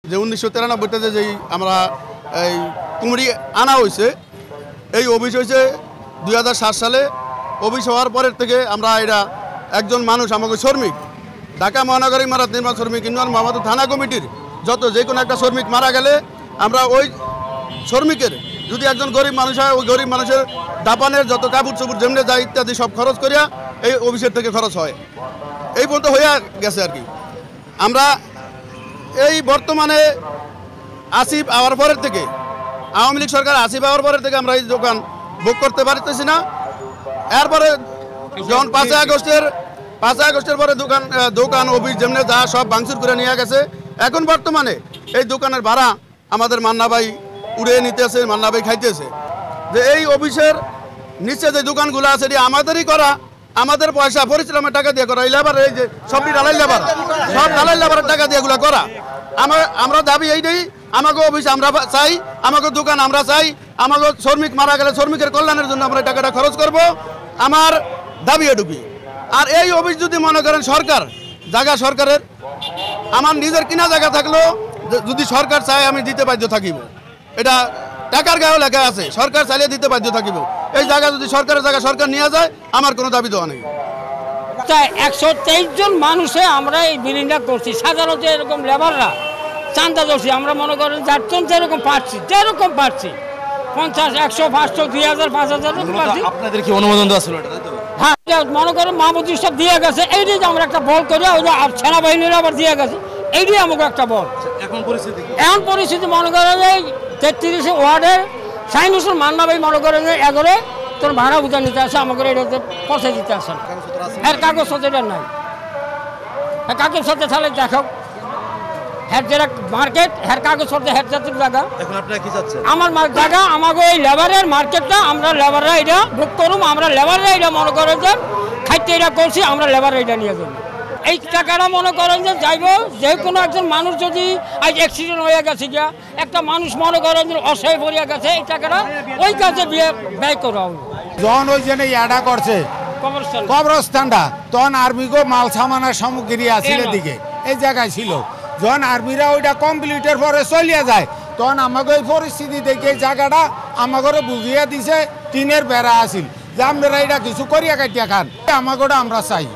যে 1993তে যেই আমরা এই কুমড়ি আনা হয়েছে, এই অফিস হয়েছে 2007 সালে। অফিস হওয়ার পরের থেকে আমরা এটা একজন মানুষ আমাকে শ্রমিক ঢাকা মহানগরী ইমারত নির্মাণ শ্রমিক ইউনিয়ন মোহাম্মদপুর থানা কমিটির যে কোনো একটা শ্রমিক মারা গেলে আমরা ওই শ্রমিকের যদি একজন গরিব মানুষ হয়, ওই গরিব মানুষের দাপানের যত কাপড় চোপড় যেমনি যায় ইত্যাদি সব খরচ করিয়া এই অফিসের থেকে খরচ হয়। এই পর্যন্ত হইয়া গেছে আর কি। আমরা এই বর্তমানে আসিফ আওয়ার পরের থেকে, আওয়ামী লীগ সরকার আসিফ আওয়ার পরের থেকে আমরা এই দোকান বুক করতে পারতেছি না। এরপরে যখন 5 আগস্টের পরে দোকান অফিস যেমনি যা সব ভাঙচুর করে নিয়ে গেছে। এখন বর্তমানে এই দোকানের ভাড়া আমাদের মান্না ভাই উড়িয়ে নিতেছে, মান্না ভাই খাইতেছে। যে এই অফিসের নিচে যে দোকানগুলো আছে এটি আমাদেরই করা, আমাদের পয়সা পরিশ্রমের টাকা দিয়ে করা। এই লেবার, এই যে সবটি ঢালাই লেবার, সব ঢালাই লেবারের টাকা দিয়ে এগুলো করা। আমরা দাবি এইটাই, আমাকে অফিস আমরা চাই, আমাকে দোকান আমরা চাই, আমাকে শ্রমিক মারা গেলে শ্রমিকের কল্যাণের জন্য আমরা টাকাটা খরচ করব, আমার দাবি এটুকুই। আর এই অফিস যদি মনে করেন সরকার জায়গা সরকারের, আমার নিজের কিনা জায়গা থাকলেও যদি সরকার চায় আমি দিতে বাধ্য থাকিব। এটা টাকার গায়েও লেখা আছে, সরকার চাইলে দিতে বাধ্য থাকিব। এই জায়গা যদি সরকারের জায়গা সরকার নিয়ে যায়, আমার কোনো দাবি দেওয়া নেই। 123 জন মানুষে আমরা এই বিল্ডিংটা করছি। সাধারণত এরকম লেবাররা চান্দা দর্শী, আমরা মনে করেন যারজন যেরকম পাচ্ছি 50, 100, 500, 2000, 5000 পাচ্ছি। আপনাদের কি অনুমোদন দেওয়া ছিল? হ্যাঁ, মনে করেন মাহমুদ সব দিয়ে গেছে। এইটাই আমরা একটা বল করে, ওই যে সেনাবাহিনীর আবার দিয়ে গেছে। এইটাই আমাকে একটা বল। এখন পরিস্থিতি মনে করেন এই 33 ওয়ার্ডের সাইনুসুর মান্না ভাই মনে করেন যে 11 তোর ভাড়া বুঝা নিতে আসে, আমাকে এটাতে পৌঁছে দিতে আসে না। এর কাগজ সাথে নাই, কাগজ সাথে তাহলে দেখো হেড যেটা মার্কেট, হের কাগজ সাথে হেড জাতির জায়গা। আমার জায়গা, আমাকে এই লেবারের মার্কেটটা আমরা লেবাররা এটা বুক করুম, আমরা লেবাররা এটা মনে করেন যে খাইতে এটা করছি, আমরা লেবাররা এটা নিয়ে যাবো। এই টাকাটা মনে করেন যে যাইব, যে কোনো একজন মানুষ যদি আজ অ্যাক্সিডেন্ট হয়ে গেছে গিয়া, একটা মানুষ মনে করেন যে অসহায় পড়িয়া গেছে, এই টাকাটা ওই কাজে ব্যয় করা হবে। যখন ওই জন্য ইয়াডা করছে কবরস্থানটা, তখন আর্মিগো মাল সামানের সামগ্রী আসিল দিকে এই জায়গায় ছিল। যখন আর্মিরা ওইটা কমপ্লিটের পরে চলিয়া যায়, তখন আমাকে ওই পরিস্থিতি দেখে এই জায়গাটা আমাকে বুঝিয়ে দিছে, টিনের বেড়া আসিল যে আপনারা এটা কিছু করিয়া কাটিয়া খান, আমাকে আমরা চাই।